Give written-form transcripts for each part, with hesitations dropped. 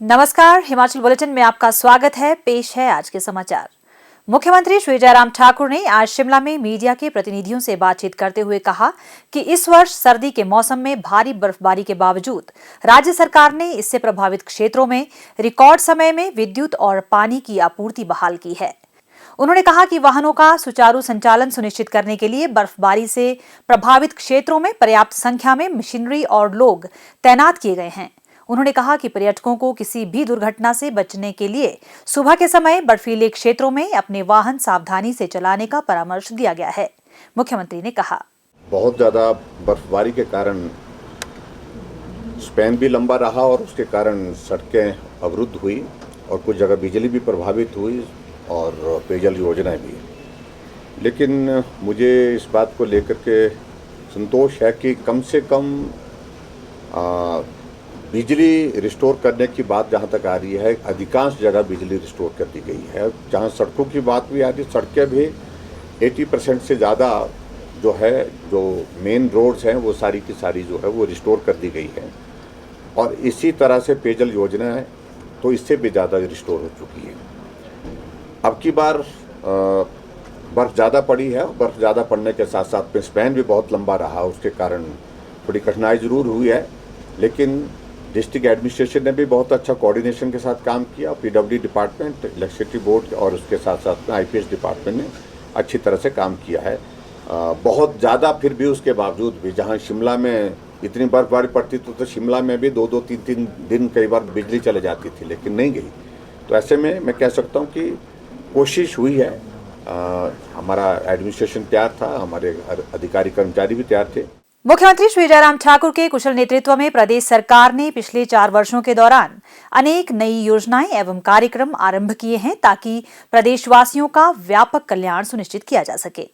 नमस्कार, हिमाचल बुलेटिन में आपका स्वागत है। पेश है आज के समाचार। मुख्यमंत्री श्री जयराम ठाकुर ने आज शिमला में मीडिया के प्रतिनिधियों से बातचीत करते हुए कहा कि इस वर्ष सर्दी के मौसम में भारी बर्फबारी के बावजूद राज्य सरकार ने इससे प्रभावित क्षेत्रों में रिकॉर्ड समय में विद्युत और पानी की आपूर्ति बहाल की है। उन्होंने कहा कि वाहनों का सुचारू संचालन सुनिश्चित करने के लिए बर्फबारी से प्रभावित क्षेत्रों में पर्याप्त संख्या में मशीनरी और लोग तैनात किए गए हैं। उन्होंने कहा कि पर्यटकों को किसी भी दुर्घटना से बचने के लिए सुबह के समय बर्फीले क्षेत्रों में अपने वाहन सावधानी से चलाने का परामर्श दिया गया है। मुख्यमंत्री ने कहा, बहुत ज़्यादा बर्फबारी के कारण स्पैन भी लंबा रहा और उसके कारण सड़कें अवरुद्ध हुई और कुछ जगह बिजली भी प्रभावित हुई और पेयजल योजनाएं भी। लेकिन मुझे इस बात को लेकर के संतोष है कि कम से कम बिजली रिस्टोर करने की बात जहाँ तक आ रही है, अधिकांश जगह बिजली रिस्टोर कर दी गई है। जहाँ सड़कों की बात भी आ रही है, सड़कें भी 80% से ज़्यादा जो मेन रोड्स हैं वो सारी की सारी जो है वो रिस्टोर कर दी गई है। और इसी तरह से पेयजल योजना है तो इससे भी ज़्यादा रिस्टोर हो चुकी है। अब की बार बर्फ़ ज़्यादा पड़ी है। बर्फ़ ज़्यादा पड़ने के साथ साथ में स्पैन भी बहुत लंबा रहा, उसके कारण थोड़ी कठिनाई ज़रूर हुई है। लेकिन डिस्ट्रिक्ट एडमिनिस्ट्रेशन ने भी बहुत अच्छा कोऑर्डिनेशन के साथ काम किया। पीडब्ल्यूडी डिपार्टमेंट, इलेक्ट्रिसिटी बोर्ड और उसके साथ साथ में आईपीएस डिपार्टमेंट ने अच्छी तरह से काम किया है। बहुत ज़्यादा फिर भी उसके बावजूद भी जहां शिमला में इतनी बर्फबारी पड़ती तो शिमला में भी 2-2, 3-3 दिन कई बार बिजली चले जाती थी, लेकिन नहीं गई। तो ऐसे में मैं कह सकता हूँ कि कोशिश हुई है। हमारा एडमिनिस्ट्रेशन तैयार था, हमारे अधिकारी कर्मचारी भी तैयार थे। मुख्यमंत्री श्री जयराम ठाकुर के कुशल नेतृत्व में प्रदेश सरकार ने पिछले 4 वर्षों के दौरान अनेक नई योजनाएं एवं कार्यक्रम आरंभ किए हैं ताकि प्रदेशवासियों का व्यापक कल्याण सुनिश्चित किया जा सके।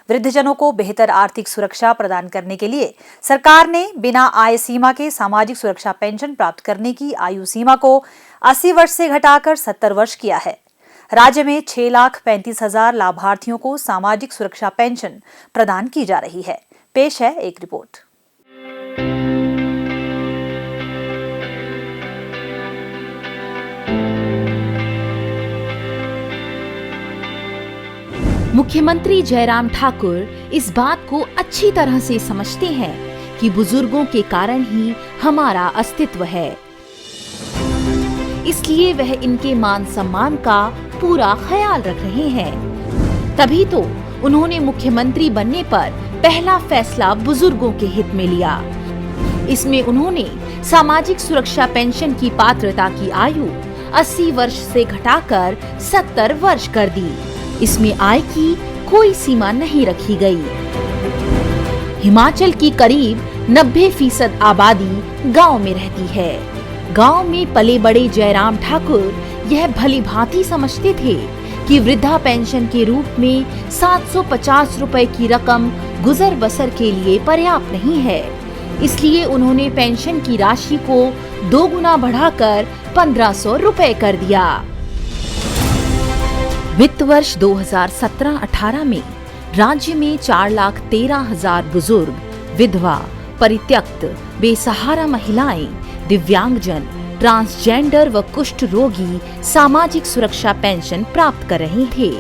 वृद्धजनों को बेहतर आर्थिक सुरक्षा प्रदान करने के लिए सरकार ने बिना आय सीमा के सामाजिक सुरक्षा पेंशन प्राप्त करने की आयु सीमा को 80 वर्ष से घटाकर 70 वर्ष किया है। राज्य में 6,35,000 लाभार्थियों को सामाजिक सुरक्षा पेंशन प्रदान की जा रही है। पेश है एक रिपोर्ट। मुख्यमंत्री जयराम ठाकुर इस बात को अच्छी तरह से समझते हैं कि बुजुर्गों के कारण ही हमारा अस्तित्व है, इसलिए वह इनके मान सम्मान का पूरा ख्याल रख रहे हैं। तभी तो उन्होंने मुख्यमंत्री बनने पर पहला फैसला बुजुर्गों के हित में लिया। इसमें उन्होंने सामाजिक सुरक्षा पेंशन की पात्रता की आयु 80 वर्ष से घटाकर 70 वर्ष कर दी। इसमें आय की कोई सीमा नहीं रखी गई। हिमाचल की करीब 90% आबादी गांव में रहती है। गांव में पले बड़े जयराम ठाकुर यह भली भांति समझते थे कि वृद्धा पेंशन के रूप में 750 रुपए की रकम गुजर बसर के लिए पर्याप्त नहीं है। इसलिए उन्होंने पेंशन की राशि को 2 गुना बढ़ाकर 1500 रुपए कर दिया। वित्त वर्ष 2017-18 में राज्य में 4,13,000 बुजुर्ग, विधवा, परित्यक्त, बेसहारा महिलाएं, दिव्यांगजन, ट्रांसजेंडर व कुष्ठ रोगी सामाजिक सुरक्षा पेंशन प्राप्त कर रहे थे।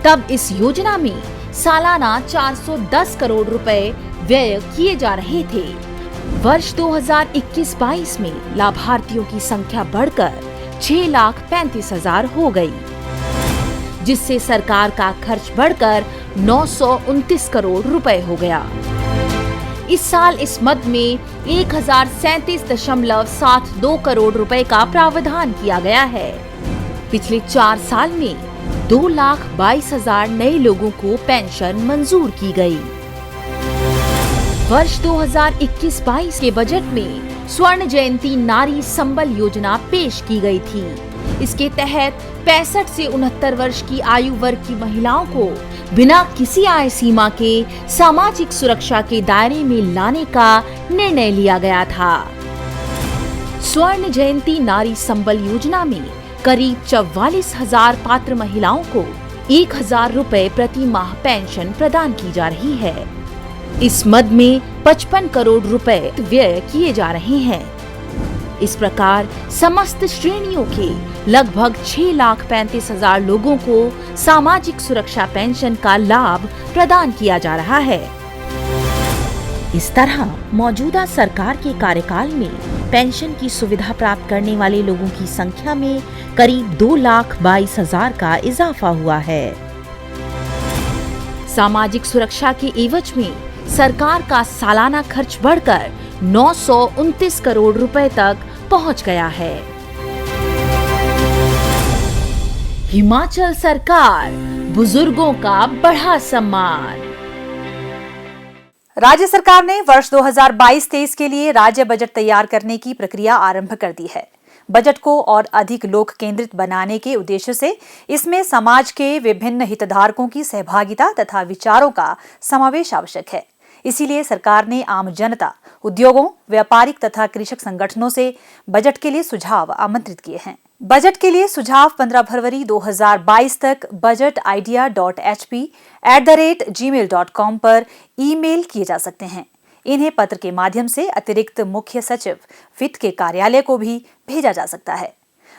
तब इस योजना में सालाना 410 करोड़ रुपए व्यय किए जा रहे थे। वर्ष 2021-22 में लाभार्थियों की संख्या बढ़कर 6,35,000 हो गई, जिससे सरकार का खर्च बढ़कर 929 करोड़ रुपए हो गया। इस साल इस मद में 1037.72 करोड़ रुपए का प्रावधान किया गया है। पिछले 4 साल में 2,22,000 नए लोगों को पेंशन मंजूर की गई। वर्ष 2021-22 के बजट में स्वर्ण जयंती नारी संबल योजना पेश की गई थी। इसके तहत 65 से 69 वर्ष की आयु वर्ग की महिलाओं को बिना किसी आय सीमा के सामाजिक सुरक्षा के दायरे में लाने का निर्णय लिया गया था। स्वर्ण जयंती नारी संबल योजना में करीब 44,000 पात्र महिलाओं को 1,000 रुपए प्रति माह पेंशन प्रदान की जा रही है। इस मद में 55 करोड़ रुपए व्यय किए जा रहे हैं। इस प्रकार समस्त श्रेणियों के लगभग 6,35,000 लोगों को सामाजिक सुरक्षा पेंशन का लाभ प्रदान किया जा रहा है। इस तरह मौजूदा सरकार के कार्यकाल में पेंशन की सुविधा प्राप्त करने वाले लोगों की संख्या में करीब 2,22,000 का इजाफा हुआ है। सामाजिक सुरक्षा के एवज में सरकार का सालाना खर्च बढ़कर 929 करोड़ रुपए तक पहुंच गया है। हिमाचल सरकार, बुजुर्गों का बढ़ा सम्मान। राज्य सरकार ने वर्ष 2022-23 के लिए राज्य बजट तैयार करने की प्रक्रिया आरंभ कर दी है। बजट को और अधिक लोक केंद्रित बनाने के उद्देश्य से इसमें समाज के विभिन्न हितधारकों की सहभागिता तथा विचारों का समावेश आवश्यक है। इसीलिए सरकार ने आम जनता, उद्योगों, व्यापारिक तथा कृषक संगठनों से बजट के लिए सुझाव आमंत्रित किए हैं। बजट के लिए सुझाव 15 फरवरी 2022 तक budgetidea.hp@gmail.com पर ईमेल किए जा सकते हैं। इन्हें पत्र के माध्यम से अतिरिक्त मुख्य सचिव वित्त के कार्यालय को भी भेजा जा सकता है।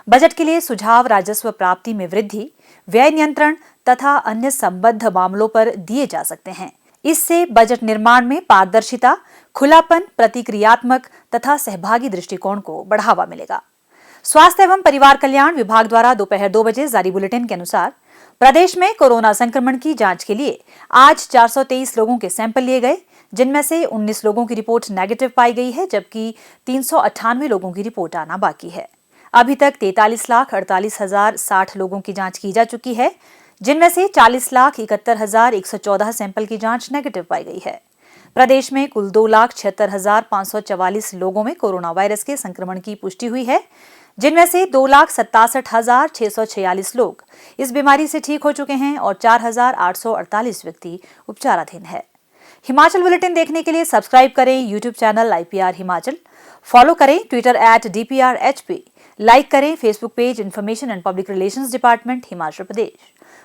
बजट के लिए सुझाव राजस्व प्राप्ति में वृद्धि, व्यय नियंत्रण तथा अन्य संबद्ध मामलों पर दिए जा सकते हैं। इससे बजट निर्माण में पारदर्शिता, खुलापन, प्रतिक्रियात्मक तथा सहभागी दृष्टिकोण को बढ़ावा मिलेगा। स्वास्थ्य एवं परिवार कल्याण विभाग द्वारा दोपहर 2 बजे जारी बुलेटिन के अनुसार प्रदेश में कोरोना संक्रमण की जांच के लिए आज 423 लोगों के सैंपल लिए गए, जिनमें से 19 लोगों की रिपोर्ट नेगेटिव पाई गई है, जबकि 398 लोगों की रिपोर्ट आना बाकी है। अभी तक 43,48,060 लोगों की जांच की जा चुकी है, जिनमें से 40,71,114 सैंपल की जांच नेगेटिव पाई गई है। प्रदेश में कुल 2,76,544 लोगों में कोरोना वायरस के संक्रमण की पुष्टि हुई है, जिनमें से 2,67,646 लोग इस बीमारी से ठीक हो चुके हैं और 4,848 व्यक्ति उपचाराधीन है। हिमाचल बुलेटिन देखने के लिए सब्सक्राइब करें YouTube channel IPR Himachal, follow करें ट्विटर @DPRHP, लाइक करें Facebook page information and public relations department Himachal Pradesh,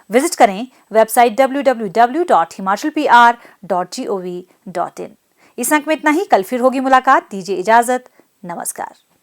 visit करें वेबसाइट www.himachalpr.gov.in। इस अंक में इतना ही। कल फिर होगी मुलाकात। दीजिए इजाजत। नमस्कार।